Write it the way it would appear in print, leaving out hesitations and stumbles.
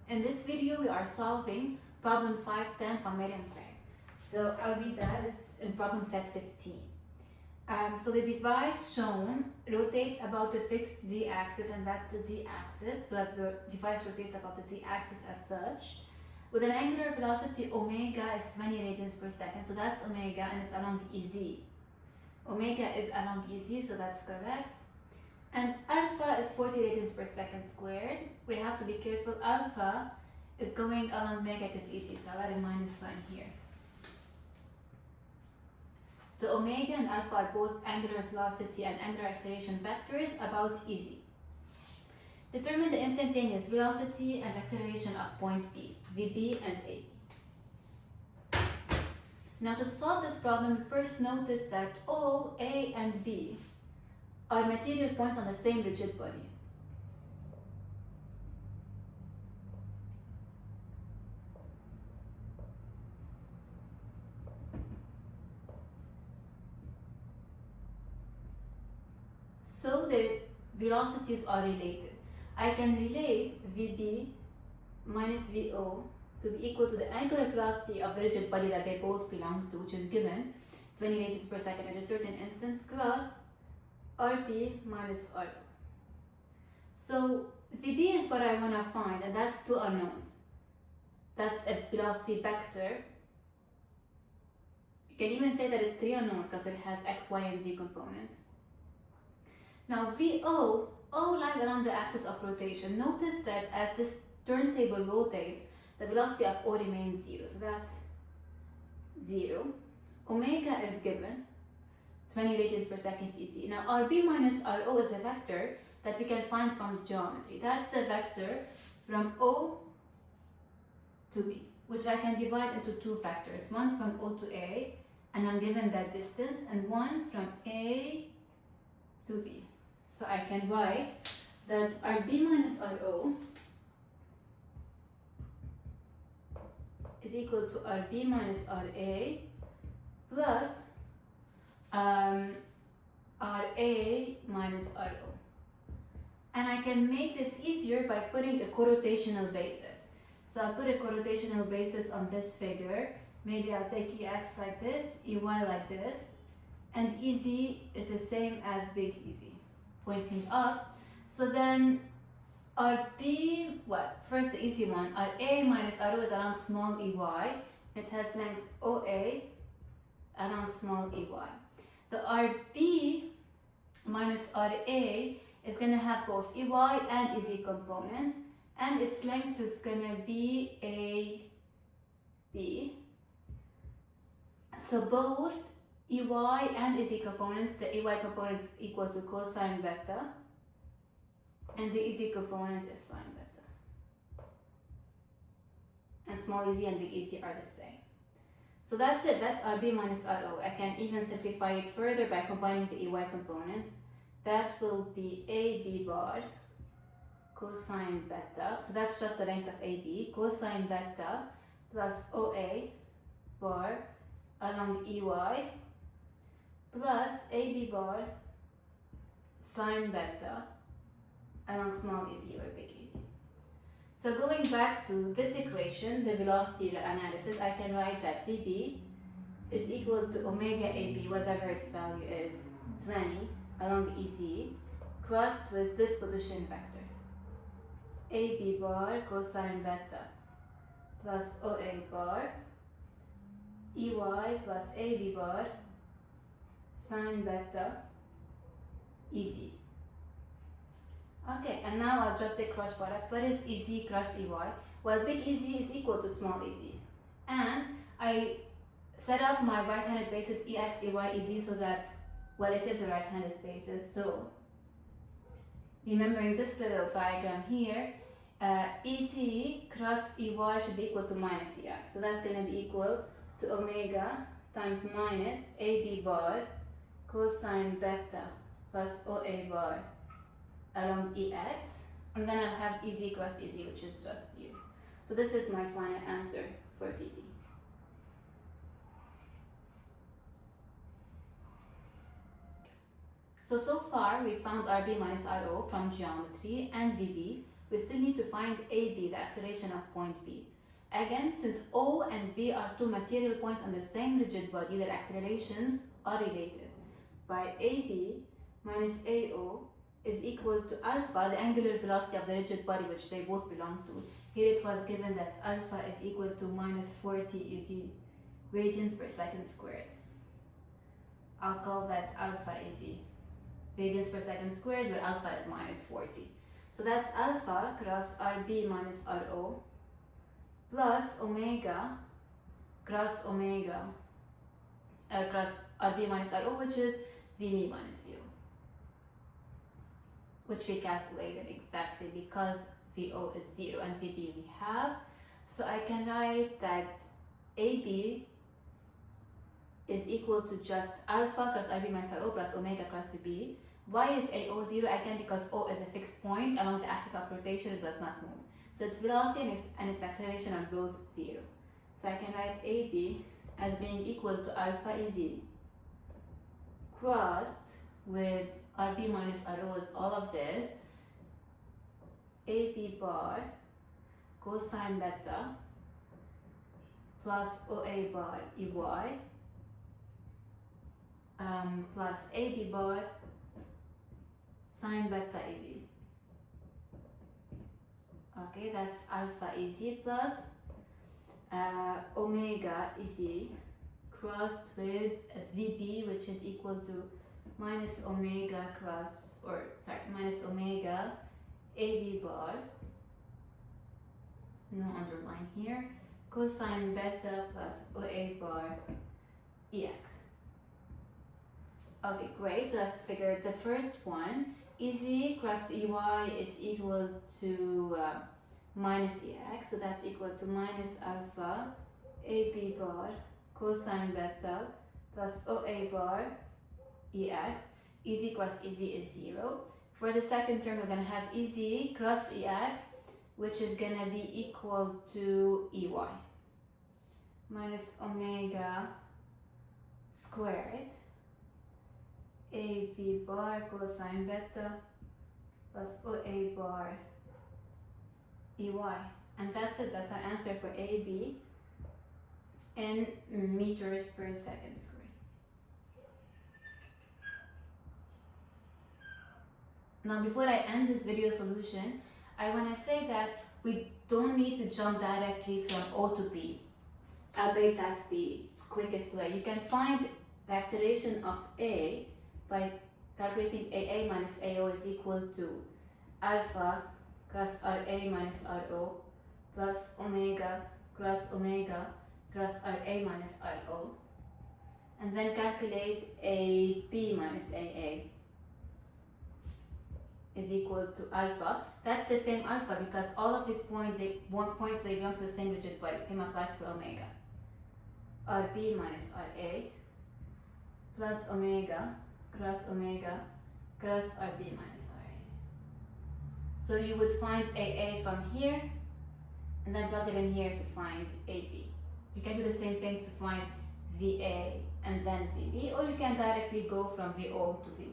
In this video, we are solving problem 510 from Miriam Craig. So I'll read that. It's in problem set 15. So the device shown rotates about the fixed z-axis, and that's the z-axis. So that the device rotates about the z-axis as such. With an angular velocity omega is 20 radians per second. So that's omega, and it's along EZ. Omega is along EZ, so that's correct. And alpha is 40 radians per second squared. We have to be careful. Alpha is going along negative EC, so I'll add a minus sign here. So omega and alpha are both angular velocity and angular acceleration vectors about EZ. Determine the instantaneous velocity and acceleration of point B, VB and AB. Now to solve this problem, first notice that O, A, and B are material points on the same rigid body. So the velocities are related. I can relate VB minus VO to be equal to the angular velocity of the rigid body that they both belong to, which is given 20 radians per second at a certain instant, cross RP minus RO. So VB is what I want to find, and that's two unknowns. That's a velocity vector. You can even say that it's three unknowns because it has x, y, and z components. Now VO, O lies along the axis of rotation. Notice that as this turntable rotates, the velocity of O remains 0. So that's 0. Omega is given 20 radians per second EC. Now RB minus RO is a vector that we can find from geometry. That's the vector from O to B, which I can divide into two vectors. One from O to A, and I'm given that distance, and one from A to B. So I can write that RB minus RO is equal to RB minus RA plus RA minus RO. And I can make this easier by putting a corotational basis. So I'll put a corotational basis on this figure. Maybe I'll take EX like this, EY like this, and EZ is the same as big EZ, pointing up. So then RP, first the easy one, RA minus RO is along small EY. It has length OA along small EY. The RB minus RA is going to have both EY and EZ components, and its length is going to be AB. So both EY and EZ components, the EY component is equal to cosine beta, and the EZ component is sine beta. And small EZ and big EZ are the same. So that's it, that's RB minus RO. I can even simplify it further by combining the EY components. That will be AB bar cosine beta. So that's just the length of AB, cosine beta plus OA bar along EY plus AB bar sine beta along small EZ or big EZ. So going back to this equation, the velocity analysis, I can write that VB is equal to omega AB, whatever its value is, 20 along EZ, crossed with this position vector. AB bar cosine beta plus OA bar, EY plus AB bar sine beta EZ. Okay, and now I'll just take cross products. What is EZ cross EY? Well, big EZ is equal to small EZ. And I set up my right-handed basis EX, EY, EZ so that, well, it is a right-handed basis. So, remembering this little diagram here, EZ cross EY should be equal to minus EX. So that's going to be equal to omega times minus AB bar cosine beta plus OA bar along EX, and then I'll have EZ cross EZ, which is just U. So this is my final answer for VB. So far we found RB minus RO from geometry and VB we still need to find AB, the acceleration of point B. Again, since O and B are two material points on the same rigid body, their accelerations are related. By AB minus AO is equal to alpha, the angular velocity of the rigid body which they both belong to. Here it was given that alpha is equal to minus 40 EZ radians per second squared. I'll call that alpha EZ radians per second squared, where alpha is minus 40. So that's alpha cross RB minus RO plus omega cross omega cross RB minus RO, which is VB minus VO, which we calculated exactly because VO is 0 and VB we have. So I can write that AB is equal to just alpha cross RB minus RO plus omega cross VB. Why is AO 0? Again, because O is a fixed point along the axis of rotation, it does not move. So its velocity and its acceleration are both 0. So I can write AB as being equal to alpha EZ crossed with RB minus RO is all of this, AB bar cosine beta plus OA bar EY plus AB bar sine beta EZ. Okay, that's alpha EZ plus omega EZ crossed with VB, which is equal to minus omega minus omega AB bar, no underline here, cosine beta plus OA bar EX. Okay, great, so let's figure the first one. EZ cross EY is equal to minus EX, so that's equal to minus alpha AB bar cosine beta plus OA bar EX. EZ cross EZ is 0. For the second term, we're going to have EZ cross EX, which is going to be equal to EY minus omega squared AB bar cosine beta plus OA bar EY. And that's it, that's our answer for AB in meters per second squared. Now before I end this video solution, I want to say that we don't need to jump directly from O to P, albeit that's the quickest way. You can find the acceleration of A by calculating AA minus AO is equal to alpha cross RA minus RO plus omega cross omega cross RA minus RO, and then calculate AB minus AA is equal to alpha. That's the same alpha because all of these points they belong to the same rigid body. Same applies for omega. RB minus RA plus omega cross RB minus RA. So you would find AA from here and then plug it in here to find AB. You can do the same thing to find VA and then VB, or you can directly go from VO to VB.